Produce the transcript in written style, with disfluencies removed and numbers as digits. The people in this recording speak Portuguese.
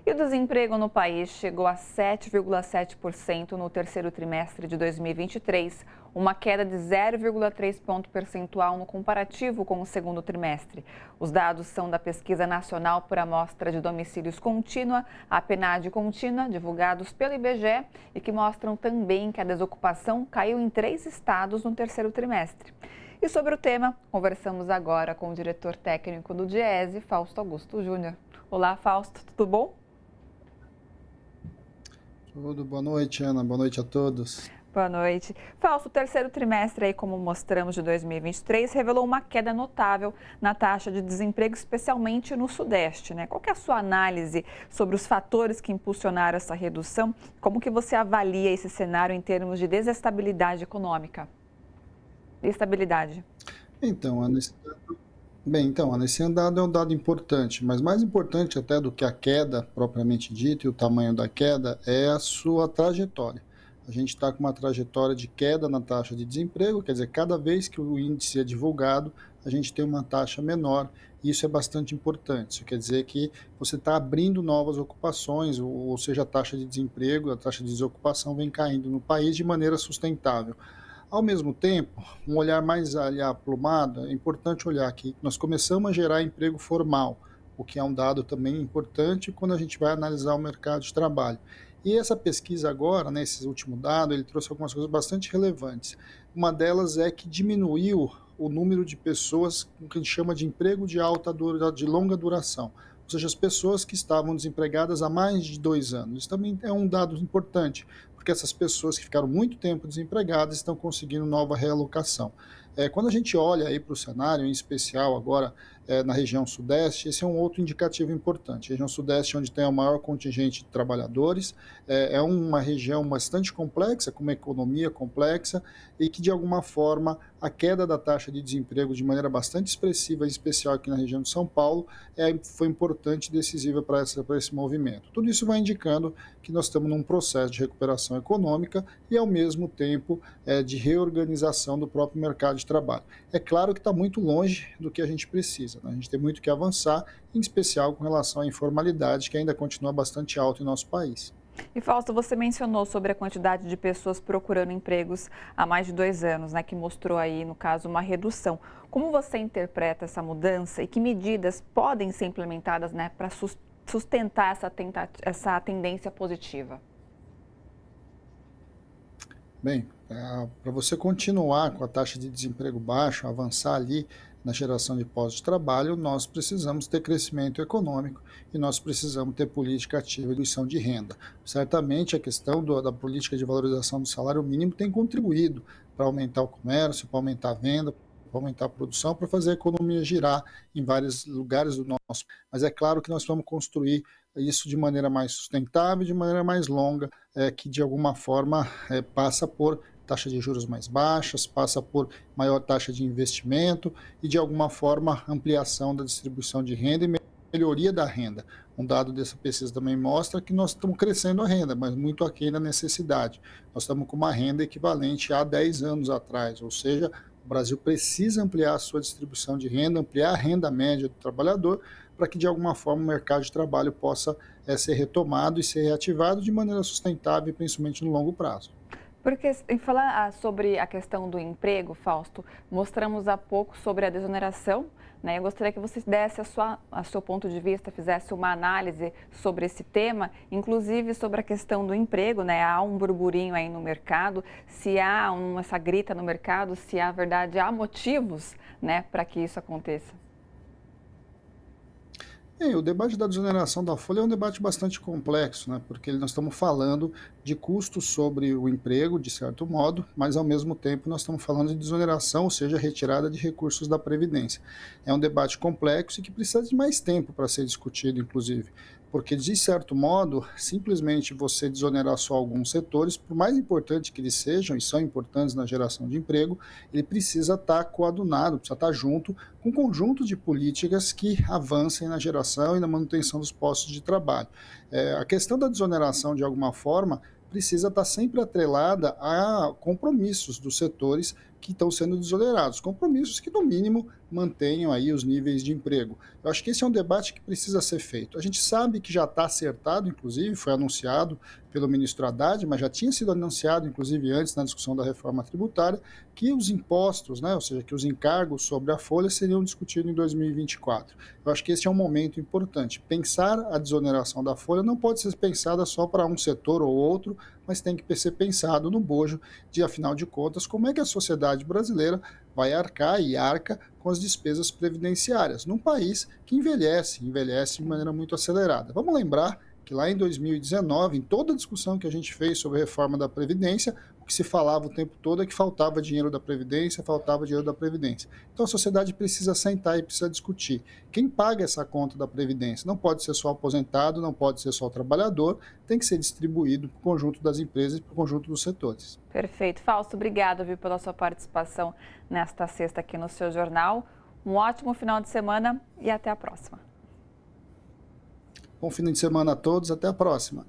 E o desemprego no país chegou a 7,7% no terceiro trimestre de 2023, uma queda de 0,3 ponto percentual no comparativo com o segundo trimestre. Os dados são da Pesquisa Nacional por Amostra de Domicílios Contínua, a PNAD contínua, divulgados pelo IBGE e que mostram também que a desocupação caiu em 3 estados no terceiro trimestre. E sobre o tema, conversamos agora com o diretor técnico do Diese, Fausto Augusto Júnior. Olá, Fausto, tudo bom? Tudo, boa noite, Ana. Boa noite a todos. Boa noite. Fausto, o terceiro trimestre, aí, como mostramos, de 2023, revelou uma queda notável na taxa de desemprego, especialmente no Sudeste, né? Qual que é a sua análise sobre os fatores que impulsionaram essa redução? Como que você avalia esse cenário em termos de desestabilidade econômica? Estabilidade. Então, Ana, Ana, esse dado é um dado importante, mas mais importante até do que a queda propriamente dita e o tamanho da queda é a sua trajetória. A gente está com uma trajetória de queda na taxa de desemprego, quer dizer, cada vez que o índice é divulgado, a gente tem uma taxa menor, e isso é bastante importante. Isso quer dizer que você está abrindo novas ocupações, ou seja, a taxa de desemprego, a taxa de desocupação vem caindo no país de maneira sustentável. Ao mesmo tempo, um olhar mais aplumado, é importante olhar que nós começamos a gerar emprego formal, o que é um dado também importante quando a gente vai analisar o mercado de trabalho. E essa pesquisa agora, né, esse último dado, ele trouxe algumas coisas bastante relevantes. Uma delas é que diminuiu o número de pessoas com que a gente chama de emprego de de longa duração, ou seja, as pessoas que estavam desempregadas há mais de 2 anos. Isso também é um dado importante, porque essas pessoas que ficaram muito tempo desempregadas estão conseguindo nova realocação. Quando a gente olha aí para o cenário, em especial agora na região sudeste, esse é um outro indicativo importante. A região sudeste, onde tem o maior contingente de trabalhadores, é uma região bastante complexa, com uma economia complexa, e que de alguma forma a queda da taxa de desemprego de maneira bastante expressiva, em especial aqui na região de São Paulo, foi importante e decisiva para esse movimento. Tudo isso vai indicando que nós estamos num processo de recuperação econômica e, ao mesmo tempo, de reorganização do próprio mercado de trabalho. É claro que está muito longe do que a gente precisa, né? A gente tem muito que avançar, em especial com relação à informalidade, que ainda continua bastante alta em nosso país. E Fausto, você mencionou sobre a quantidade de pessoas procurando empregos há mais de 2 anos, né, que mostrou aí, no caso, uma redução. Como você interpreta essa mudança e que medidas podem ser implementadas, né, para sustentar essa tendência positiva? Bem, para você continuar com a taxa de desemprego baixa, avançar ali na geração de postos de trabalho, nós precisamos ter crescimento econômico e nós precisamos ter política ativa de distribuição de renda. Certamente a questão da política de valorização do salário mínimo tem contribuído para aumentar o comércio, para aumentar a venda, para aumentar a produção, para fazer a economia girar em vários lugares do nosso. Mas é claro que nós vamos construir isso de maneira mais sustentável, de maneira mais longa, que de alguma forma passa por taxa de juros mais baixas, passa por maior taxa de investimento e de alguma forma ampliação da distribuição de renda e melhoria da renda. Um dado dessa pesquisa também mostra que nós estamos crescendo a renda, mas muito aquém da necessidade. Nós estamos com uma renda equivalente a 10 anos atrás, ou seja, o Brasil precisa ampliar a sua distribuição de renda, ampliar a renda média do trabalhador, para que de alguma forma o mercado de trabalho possa ser retomado e ser reativado de maneira sustentável, principalmente no longo prazo. Porque, em falar sobre a questão do emprego, Fausto, mostramos há pouco sobre a desoneração, né? Eu gostaria que você desse a seu ponto de vista, fizesse uma análise sobre esse tema, inclusive sobre a questão do emprego, né? Há um burburinho aí no mercado, se há essa grita no mercado, se há verdade, há motivos, né, para que isso aconteça. O debate da desoneração da folha é um debate bastante complexo, né? Porque nós estamos falando de custos sobre o emprego, de certo modo, mas ao mesmo tempo nós estamos falando de desoneração, ou seja, retirada de recursos da Previdência. É um debate complexo e que precisa de mais tempo para ser discutido, inclusive. Porque, de certo modo, simplesmente você desonerar só alguns setores, por mais importante que eles sejam, e são importantes na geração de emprego, ele precisa estar coadunado, precisa estar junto com um conjunto de políticas que avancem na geração e na manutenção dos postos de trabalho. A questão da desoneração, de alguma forma, precisa estar sempre atrelada a compromissos dos setores que estão sendo desonerados, compromissos que, no mínimo, mantenham aí os níveis de emprego. Eu acho que esse é um debate que precisa ser feito. A gente sabe que já está acertado, inclusive, foi anunciado pelo ministro Haddad, mas já tinha sido anunciado, inclusive, antes na discussão da reforma tributária, que os impostos, né, ou seja, que os encargos sobre a folha seriam discutidos em 2024. Eu acho que esse é um momento importante. Pensar a desoneração da folha não pode ser pensada só para um setor ou outro, mas tem que ser pensado no bojo de, afinal de contas, como é que a sociedade brasileira vai arcar e arca com as despesas previdenciárias, num país que envelhece de maneira muito acelerada. Vamos lembrar que lá em 2019, em toda a discussão que a gente fez sobre a reforma da Previdência, o que se falava o tempo todo é que faltava dinheiro da Previdência, faltava dinheiro da Previdência. Então a sociedade precisa sentar e precisa discutir. Quem paga essa conta da Previdência? Não pode ser só o aposentado, não pode ser só o trabalhador, tem que ser distribuído para o conjunto das empresas e para o conjunto dos setores. Perfeito. Fausto, obrigada, viu, pela sua participação nesta sexta aqui no seu jornal. Um ótimo final de semana e até a próxima. Bom fim de semana a todos, até a próxima.